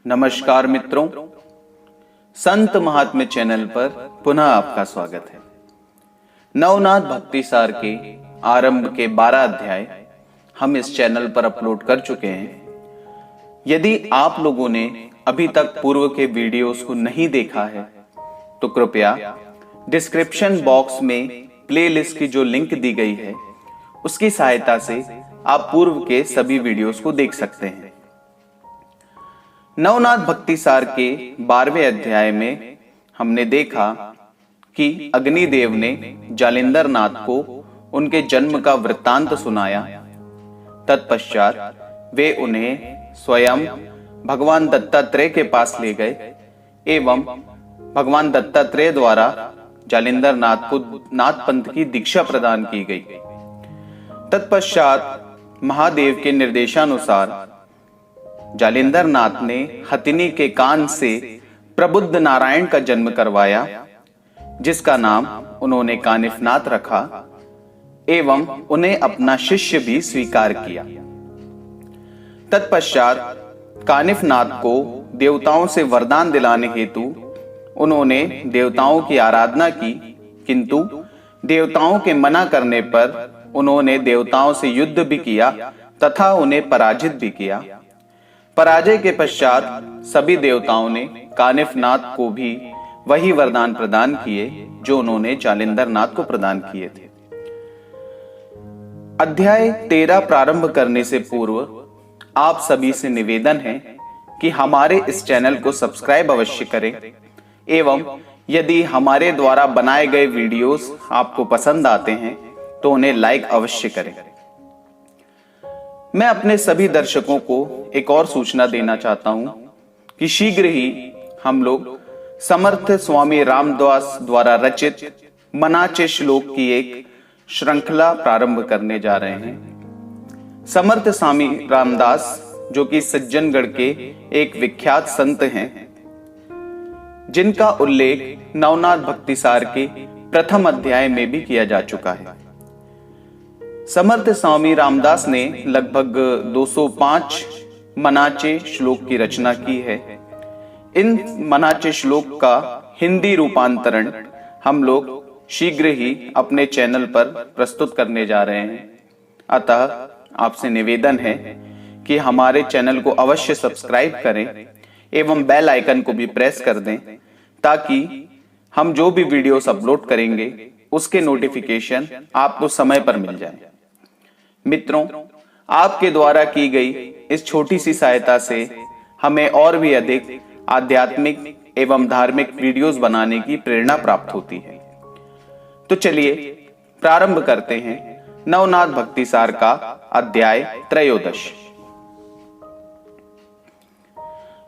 नमस्कार मित्रों, संत महात्म्य चैनल पर पुनः आपका स्वागत है। नवनाथ भक्ति सार के आरंभ के 12 अध्याय हम इस चैनल पर अपलोड कर चुके हैं। यदि आप लोगों ने अभी तक पूर्व के वीडियोस को नहीं देखा है तो कृपया डिस्क्रिप्शन बॉक्स में प्लेलिस्ट की जो लिंक दी गई है उसकी सहायता से आप पूर्व के सभी वीडियोस को देख सकते हैं। नवनाथ भक्ति सार के 12वें अध्याय में हमने देखा कि अग्निदेव ने जालिंदर नाथ को उनके जन्म का वृत्तांत सुनाया। तत्पश्चात वे उन्हें स्वयं भगवान दत्तात्रेय के पास ले गए एवं भगवान दत्तात्रेय द्वारा जालिंदर नाथ को नाथ पंथ की दीक्षा प्रदान की गई। तत्पश्चात महादेव के निर्देशानुसार जालिंदर नाथ ने हथिनी के कान से प्रबुद्ध नारायण का जन्म करवाया, जिसका नाम उन्होंने कानिफनाथ रखा एवं उन्हें अपना शिष्य भी स्वीकार किया। तत्पश्चात कानिफनाथ को देवताओं से वरदान दिलाने हेतु उन्होंने देवताओं की आराधना की, किंतु देवताओं के मना करने पर उन्होंने देवताओं से युद्ध भी किया तथा उन्हें पराजित भी किया। पराजय के पश्चात सभी देवताओं ने कानिफनाथ को भी वही वरदान प्रदान किए जो उन्होंने जालिंदर नाथ को प्रदान किए थे। अध्याय 13 प्रारंभ करने से पूर्व आप सभी से निवेदन है कि हमारे इस चैनल को सब्सक्राइब अवश्य करें एवं यदि हमारे द्वारा बनाए गए वीडियोस आपको पसंद आते हैं तो उन्हें लाइक अवश्य करें। मैं अपने सभी दर्शकों को एक और सूचना देना चाहता हूं कि शीघ्र ही हम लोग समर्थ स्वामी रामदास द्वारा रचित मनाचे श्लोक की एक श्रृंखला प्रारंभ करने जा रहे हैं। समर्थ स्वामी रामदास जो कि सज्जनगढ़ के एक विख्यात संत हैं, जिनका उल्लेख नवनाथ भक्ति सार के प्रथम अध्याय में भी किया जा चुका है। समर्थ स्वामी रामदास ने लगभग 205 मनाचे श्लोक की रचना की है। इन मनाचे श्लोक का हिंदी रूपांतरण हम लोग शीघ्र ही अपने चैनल पर प्रस्तुत करने जा रहे हैं। अतः आपसे निवेदन है कि हमारे चैनल को अवश्य सब्सक्राइब करें एवं बेल आइकन को भी प्रेस कर दें ताकि हम जो भी वीडियोस अपलोड करेंगे उसके नोटिफिकेशन आपको समय पर मिल जाए। मित्रों, आपके द्वारा की गई इस छोटी सी सहायता से हमें और भी अधिक आध्यात्मिक एवं धार्मिक वीडियोस बनाने की प्रेरणा प्राप्त होती है। तो चलिए प्रारंभ करते हैं नवनाथ भक्ति सार का अध्याय 13।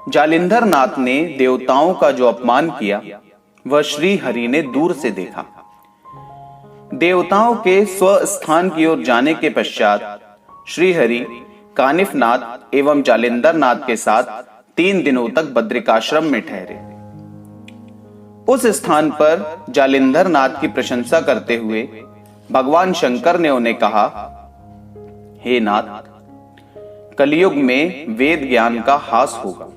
जालिंदर नाथ ने देवताओं का जो अपमान किया वह श्री हरि ने दूर से देखा। देवताओं के स्वस्थान की ओर जाने के पश्चात श्री हरि कानिफनाथ एवं जालिंदर नाथ के साथ 3 दिनों तक बद्रिकाश्रम में ठहरे। उस स्थान पर जालिंदर नाथ की प्रशंसा करते हुए भगवान शंकर ने उन्हें कहा, हे नाथ, कलयुग में वेद ज्ञान का हास होगा।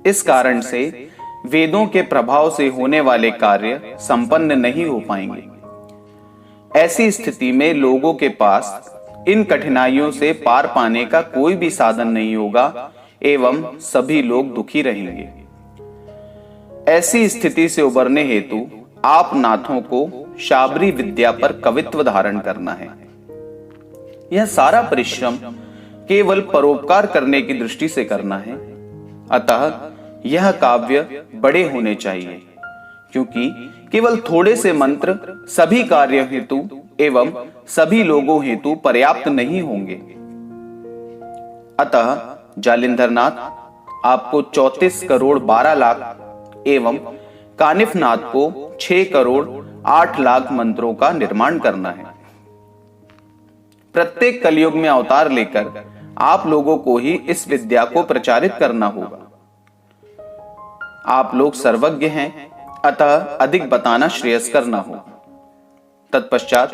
इस कारण से वेदों के प्रभाव से होने वाले कार्य संपन्न नहीं हो पाएंगे। ऐसी स्थिति में लोगों के पास इन कठिनाइयों से पार पाने का कोई भी साधन नहीं होगा एवं सभी लोग दुखी रहेंगे। ऐसी स्थिति से उबरने हेतु आप नाथों को शाबरी विद्या पर कवित्व धारण करना है। यह सारा परिश्रम केवल परोपकार करने की दृष्टि से करना है। अतः यह काव्य बड़े होने चाहिए, क्योंकि केवल थोड़े से मंत्र सभी कार्य हेतु एवं सभी लोगों हेतु पर्याप्त नहीं होंगे। अतः जालिंदर नाथ आपको 34 करोड़ 12 लाख एवं कानिफनाथ को 6 करोड़ 8 लाख मंत्रों का निर्माण करना है। प्रत्येक कलयुग में अवतार लेकर आप लोगों को ही इस विद्या को प्रचारित करना होगा। आप लोग सर्वज्ञ हैं, अतः अधिक बताना श्रेयस्कर न हो। तत्पश्चात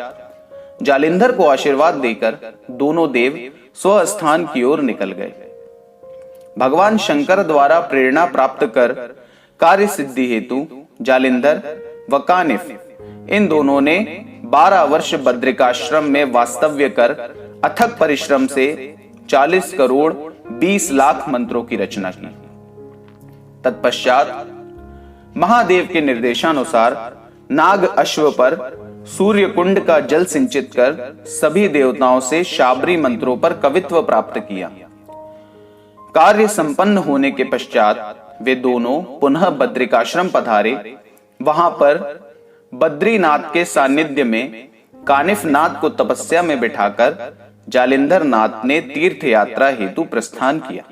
जालिंदर को आशीर्वाद देकर दोनों देव स्वस्थान की ओर निकल गए। भगवान शंकर द्वारा प्रेरणा प्राप्त कर कार्य सिद्धि हेतु जालिंधर व कानिफ इन दोनों ने 12 वर्ष बद्रिकाश्रम में वास्तव्य कर अथक परिश्रम से 40 करोड़ 20 लाख मंत्रों की रचना की। तत्पश्चात महादेव के निर्देशानुसार नाग अश्व पर सूर्य कुंड का जल सिंचित कर सभी देवताओं से शाबरी मंत्रों पर कवित्व प्राप्त किया। कार्य संपन्न होने के पश्चात वे दोनों पुनः बद्रिकाश्रम पधारे। वहां पर बद्रीनाथ के सानिध्य में कानिफ नाथ को तपस्या में बिठाकर जालिंधर नाथ ने तीर्थ यात्रा हेतु प्रस्थान किया।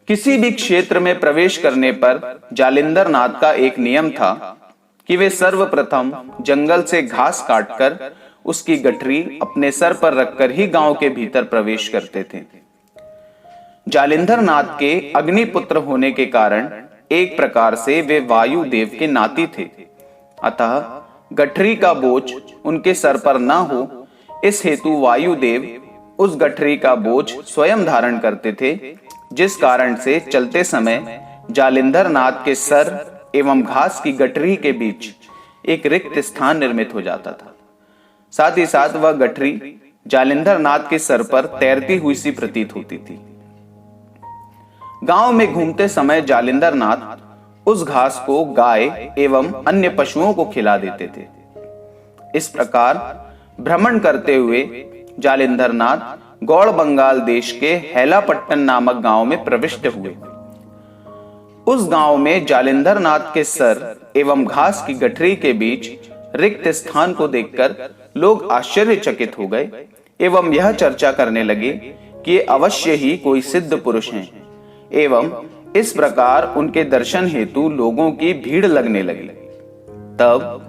किसी भी क्षेत्र में प्रवेश करने पर जालिंधर नाथ का एक नियम था कि वे सर्वप्रथम जंगल से घास काटकर उसकी गठरी अपने सर पर रखकर ही गांव के भीतर प्रवेश करते थे। जालिंधर नाथ के अग्निपुत्र होने के कारण एक प्रकार से वे वायु देव के नाती थे, अतः गठरी का बोझ उनके सर पर न हो, इस हेतु वायु देव उस गठरी का बोझ स्वयं धारण करते थे, जिस कारण से चलते समय जालिंधर नाथ के सर एवं घास की गठरी के बीच एक रिक्त स्थान निर्मित हो जाता था। साथ ही साथ वह गठरी जालिंधर नाथ के सर पर तैरती हुई सी प्रतीत होती थी। गांव में घूमते समय जालिंधर नाथ उस घास को गाय एवं अन्य पशुओं को खिला देते थे। इस प्रकार भ्रमण करते हुए जालिंधर नाथ गौड़ बंगाल देश के हैलापट्टन नामक गांव में प्रविष्ट हुए। उस गांव में जालिंधर नाथ के सर एवं घास की गठरी के बीच रिक्त स्थान को देखकर लोग आश्चर्यचकित हो गए एवं यह चर्चा करने लगे कि अवश्य ही कोई सिद्ध पुरुष हैं, एवं इस प्रकार उनके दर्शन हेतु लोगों की भीड़ लगने लगी। तब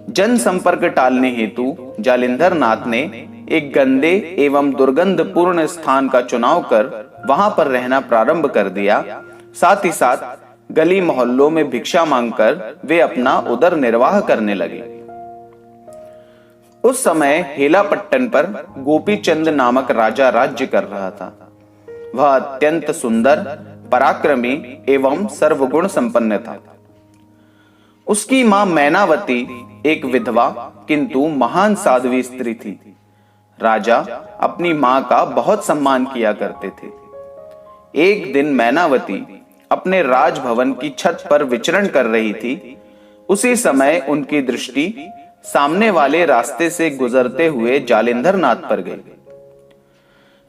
जन संपर्क टालने हेतु जालिंधर नाथ ने एक गंदे एवं दुर्गंधपूर्ण स्थान का चुनाव कर वहां पर रहना प्रारंभ कर दिया। साथ ही साथ गली मोहल्लों में भिक्षा मांगकर वे अपना उदर निर्वाह करने लगे। उस समय हेलापट्टन पर गोपीचंद नामक राजा राज्य कर रहा था। वह अत्यंत सुंदर, पराक्रमी एवं सर्वगुण संपन्न था। उसकी मां मैनावती एक विधवा किंतु महान साध्वी स्त्री थी। राजा अपनी मां का बहुत सम्मान किया करते थे। एक दिन मैनावती अपने राजभवन की छत पर विचरण कर रही थी। उसी समय उनकी दृष्टि सामने वाले रास्ते से गुजरते हुए जालिंधर नाथ पर गई।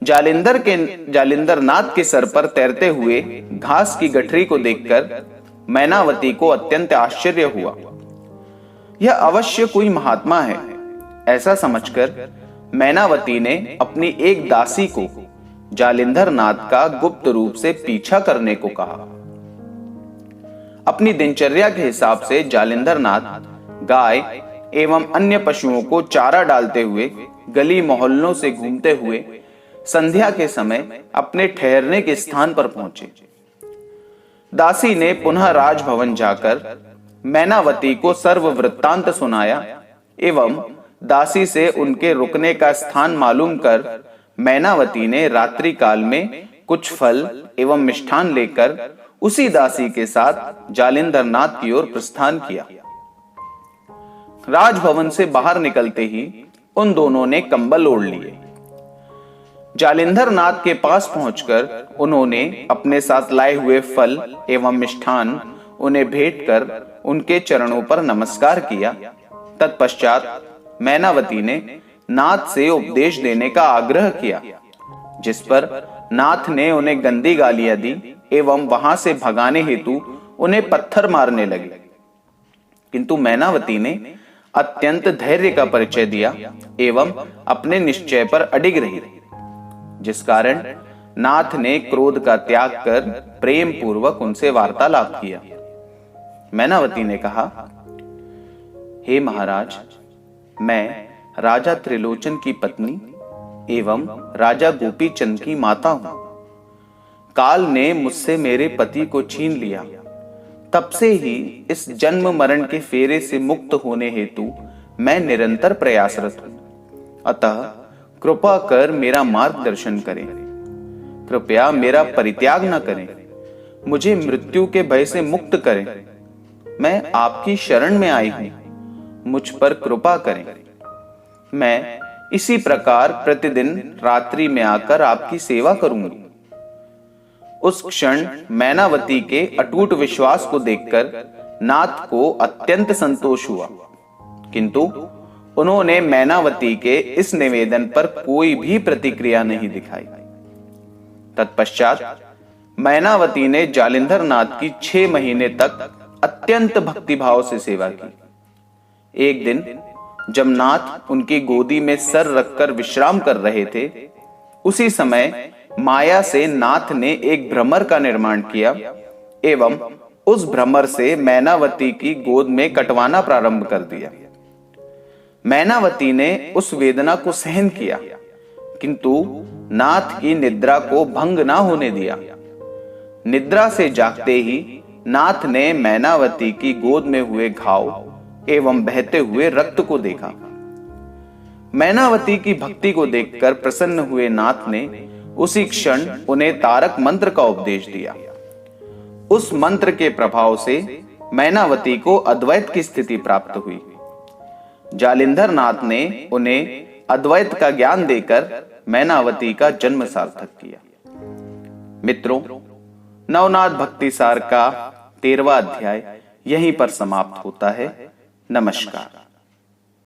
जालिंधर नाथ के सर पर तैरते हुए घास की गठरी को देखकर मैनावती को अत्यंत आश्चर्य हुआ। यह अवश्य कोई महात्मा है, ऐसा समझकर मैनावती ने अपनी एक दासी को जालिंधर नाथ का गुप्त रूप से पीछा करने को कहा। अपनी दिनचर्या के हिसाब से जालिंधर नाथ गाय एवं अन्य पशुओं को चारा डालते हुए गली मोहल्लों से घूमते हुए संध्या के समय अपने ठहरने के स्थान पर पहुंचे। दासी ने पुनः राजभवन जाकर मैनावती को सर्व वृत्तांत सुनाया एवं दासी से उनके रुकने का स्थान मालूम कर मैनावती ने रात्रि काल में कुछ फल एवं मिष्ठान लेकर उसी दासी के साथ जालिंधर नाथ की ओर प्रस्थान किया। राजभवन से बाहर निकलते ही उन दोनों ने कंबल ओढ़ लिए। जालिंधर नाथ के पास पहुंचकर उन्होंने अपने साथ लाए हुए फल एवं मिष्ठान उन्हें भेंट कर उनके चरणों पर नमस्कार किया। तत्पश्चात मैनावती ने नाथ से उपदेश देने का आग्रह किया, जिस पर नाथ ने उन्हें गंदी गालियां दी एवं वहां से भगाने हेतु उन्हें पत्थर मारने लगे। किंतु मैनावती ने अत्यंत धैर्य का परिचय दिया एवं अपने निश्चय पर अडिग रही, जिस कारण नाथ ने क्रोध का त्याग कर प्रेम पूर्वक उनसे वार्तालाप किया। मैनावती ने कहा, हे महाराज, मैं राजा त्रिलोचन की पत्नी एवं राजा गोपीचंद की माता हूं। काल ने मुझसे मेरे पति को छीन लिया। तब से ही इस जन्म मरण के फेरे से मुक्त होने हेतु मैं निरंतर प्रयासरत हूं। अतः कृपा कर मेरा मार्गदर्शन करें कृपया मेरा परित्याग न करें, मुझे मृत्यु के भय से मुक्त करें। मैं आपकी शरण में आई हूं, मुझ पर कृपा करें। मैं इसी प्रकार प्रतिदिन रात्रि में आकर आपकी सेवा करूंगी। उस क्षण मैनावती के अटूट विश्वास को देखकर नाथ को अत्यंत संतोष हुआ, किंतु उन्होंने मैनावती के इस निवेदन पर कोई भी प्रतिक्रिया नहीं दिखाई। तत्पश्चात मैनावती ने जालिंधर नाथ की 6 महीने तक अत्यंत भक्तिभाव से सेवा की। एक दिन जब नाथ उनकी गोदी में सर रखकर विश्राम कर रहे थे, उसी समय माया से नाथ ने एक भ्रमर का निर्माण किया एवं उस भ्रमर से मैनावती की गोद में कटवाना प्रारंभ कर दिया। मैनावती ने उस वेदना को सहन किया, किंतु नाथ की निद्रा को भंग ना होने दिया। निद्रा से जागते ही नाथ ने मैनावती की गोद में हुए घाव एवं बहते हुए रक्त को देखा। मैनावती की भक्ति को देखकर प्रसन्न हुए नाथ ने उसी क्षण उन्हें तारक मंत्र का उपदेश दिया। उस मंत्र के प्रभाव से मैनावती को अद्वैत की स्थिति प्राप्त हुई। जालिंधर नाथ ने उन्हें अद्वैत का ज्ञान देकर मैनावती का जन्म सार्थक किया। मित्रों, नवनाथ भक्ति सार का 13वां अध्याय यहीं पर समाप्त होता है। नमस्कार।